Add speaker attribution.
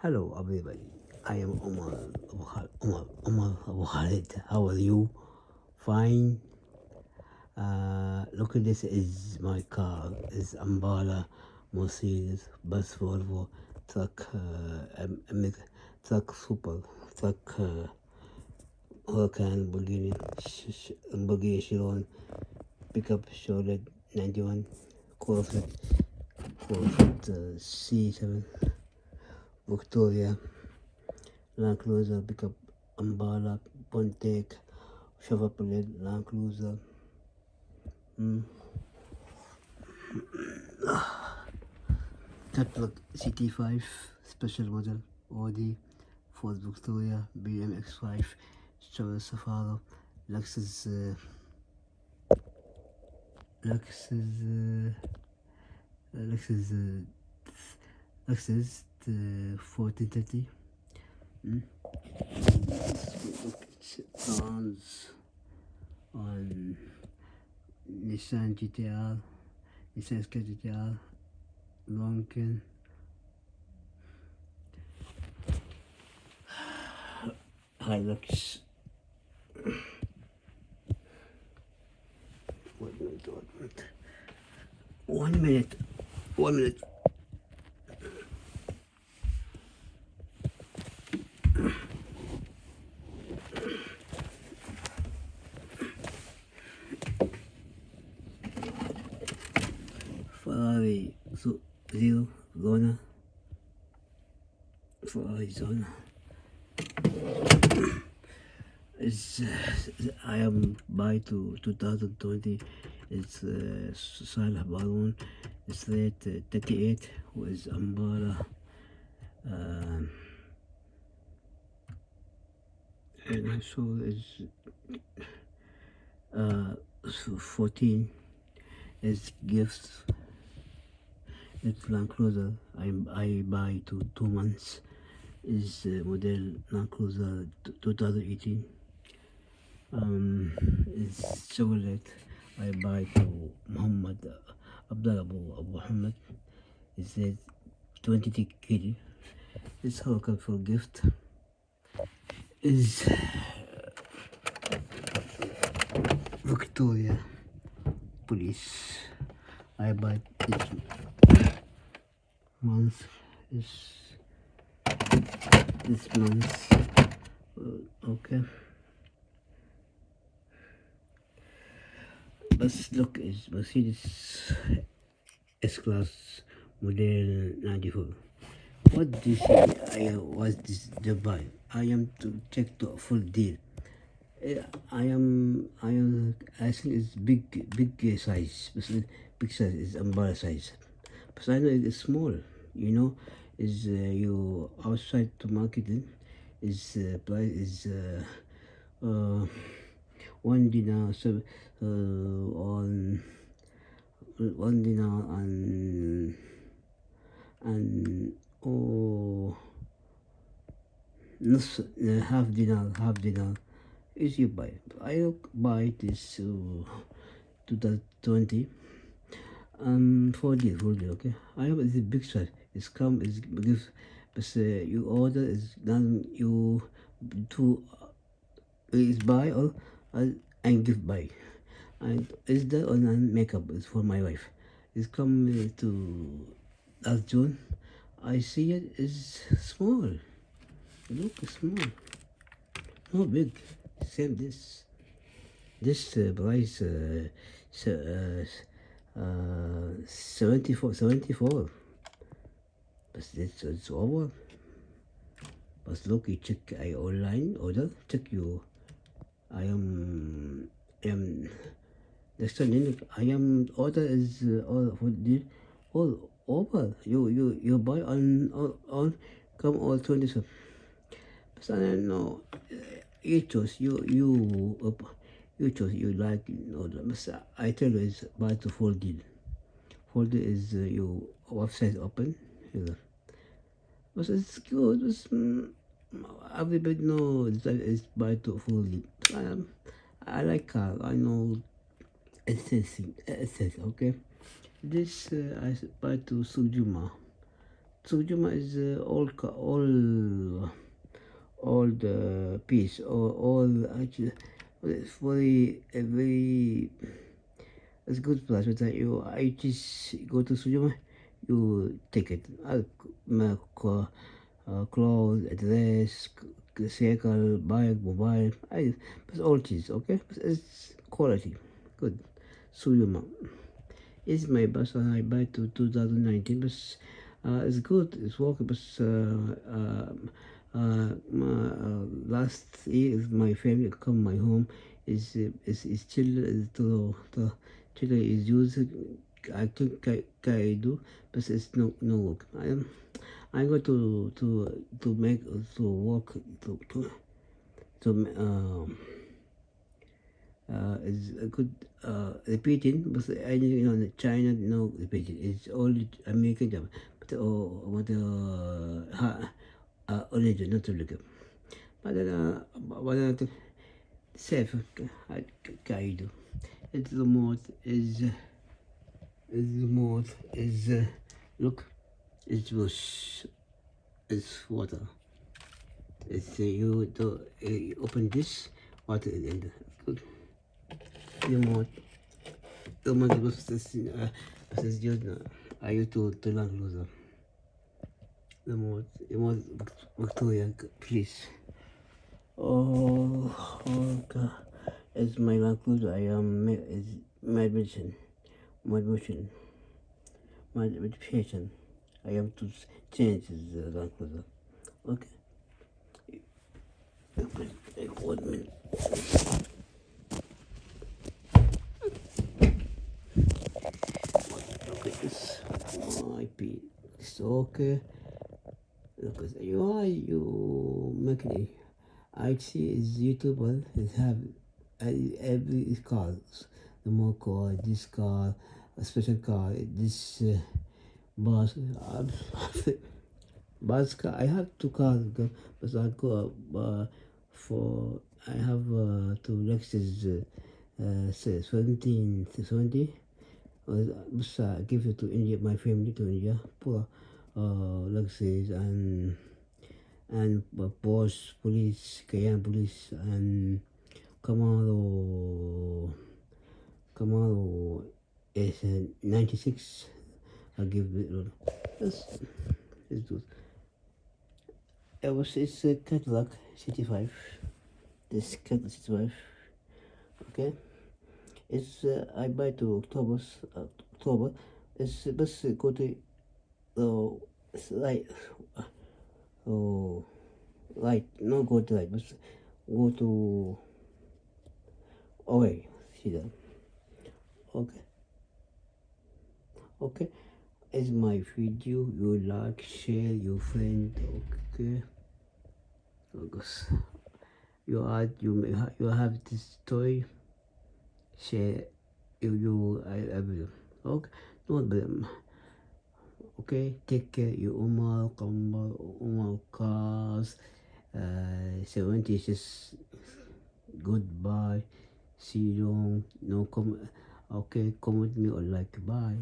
Speaker 1: Hello, everybody. I am Omar Abu Khalid. How are you? Fine. Look at this. Is my car? Is Ambala, Mercedes, bus Volvo, truck, truck super, truck, Huracan, Lamborghini Chiron, pickup Chevrolet 91, Corvette C7, Victoria, Land Cruiser, pickup Ambala, Pontiac, Chevrolet, Land Cruiser, Cadillac CT5, special model, Audi, Ford Victoria, BMX5, Chevrolet Safari, Lexus, Lexus, Lexus, Lexus 1430. Look on Nissan GTR, Nissan Sky GTR, Lonkin, Hilux. One minute. Ferrari Zero Zona. Ferrari Zona. I am by to 2020. It's Salah Baroun. It's rate 38 with Ambara. And I saw it's 14 is gifts. It's Land Cruiser. I buy to 2 months. Is model Land Cruiser 2018. It's Chevrolet. I buy to Muhammad Abdullah Abu Muhammad. It says 20 kg. It's how I can for gift. Is Victoria Police. I buy this month. This month. Okay. But look, is Mercedes S-Class model 94. What do you see? I was this Dubai. I am to check the full deal. I think it's big size. Big size is umbrella size. But I know it's small. You know, is you outside to marketing is price is 1 dinar on 1 dinar and نص half dinar is you buy. I buy this 2020 4 okay. I have this big size. It's come is gives, but you order is done. You to is buy or and give buy. And is that on makeup is for my wife. It's come to last June. I see it is small. Look, it's small. No big. Same this. This price 74. But it's over. But look, you check I online order. Check you. I am next time I am order is all for the all over. You buy on come all 27. But I don't know. You choose you choose you like order. But I tell you is buy to full deal. Full deal is your website open. You know. But it's good. It's, everybody knows that it's buy to full deal. I like car. I know it says okay. This I buy to Sujuma Sujuma is all the piece or all actually it's very it's good place but I just go to Sujuma you take it my clothes address cycle bike mobile it's all cheese okay but it's quality good Sujuma is my bus I buy to 2019 but it's good it's working but last year my family come my home is chill to chill is using I think I do but it's no work I'm going to make to work to is a good repeating but I China no repeating it's only American job but what origin not to look up but what safe guide it's the most is the most is look it was it's water it's you do open this water and good remote remote was this just I used to learn loser remote Victoria please oh God it's my language I am is my mission my mission my education I have to change the language okay 1 minute okay this might be it's okay because you make it I see is YouTuber is have every car the more car this car a special car this bus bus car I have 2 cars but I go for I have 2 Lexus 1770 bus give it to India my family to India poor Lexus and Bosch police Cayenne police and Camaro is 96 I give it that's it's good it's a Cadillac 65 this Cadillac 65 okay it's I buy to October it's bus go to it's like oh right no go to right but go to away see that okay okay is my video you like share your friend okay because you have this toy share I will okay no problem okay take care you Umar cars 70s goodbye see you no comment okay comment me or like bye